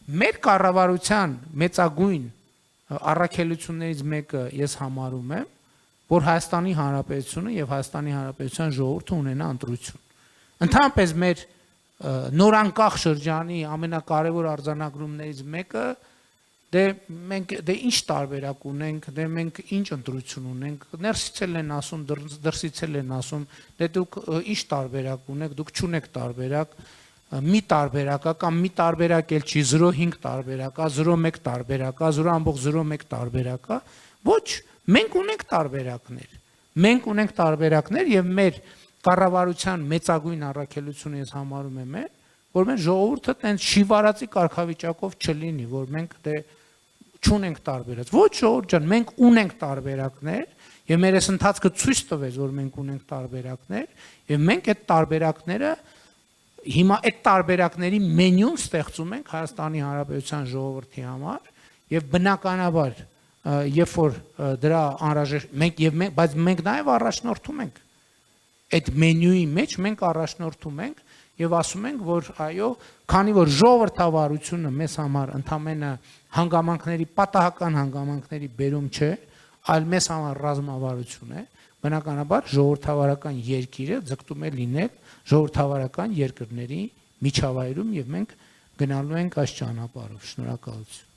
Մեր կառավարության մեծագույն առաքելություններից մեկը ես համարում եմ, որ Հայաստանի Հանրապետությունը եւ Հայաստանի Հանրապետության ժողովուրդը ունենա ընտրություն։ Ընդհանրապես մեր նորանկախ շրջանի ամենակարևոր արձանագրումներից մեկը դե ինչ տարբերակ ունենք, դե մենք ինչ ընտրություն ունենք, ներսից են ասում, դրսից են ասում, դե դուք ինչ տարբերակ ունեք, դուք չունեք տարբերակ, մի տարբերակ է կամ մի տարբերակ էլ չի 0.5 տարբերակ է, 0.1 տարբերակ է, 0.01 տարբերակ է, ոչ, մենք ունենք տարբերակներ։ Մենք ունենք տարբերակներ եւ մեր կառավարության մեծագույն առաքելությունը ես համարում եմ, որ մեր ժողովուրդը տենց շիվարածի կարգավիճակով չլինի, որ մենք դե չունենք տարբերակ։ Ոչ ժողովուրդ ջան, մենք ունենք տարբերակներ եւ մեր այս ընթացքը ցույց տվեց, որ մենք ունենք տարբերակներ եւ մենք այդ տարբերակները հիմա այդ տարբերակների մենյուն ստեղծում ենք Հայաստանի Հանրապետության ժողովրդի համար եւ բնականաբար երբ որ դրա անհրաժեշտ բայց մենք նաեւ առաջնորդում ենք այդ մենյուի մեջ մենք առաջնորդում ենք եւ ասում ենք որ այո քանի որ ժողովրդավարությունը մեզ համար ընդամենը հանգամանքների պատահական հանգամանքների բերում չէ այլ մեզ համար ռազմավարություն է բնականաբար ժողովրդավարական երկիրը ձգտում է լինել ժողովրդավարական երկրների միջավայրում եւ մենք գնալու ենք այս ճանապարհով շնորհակալություն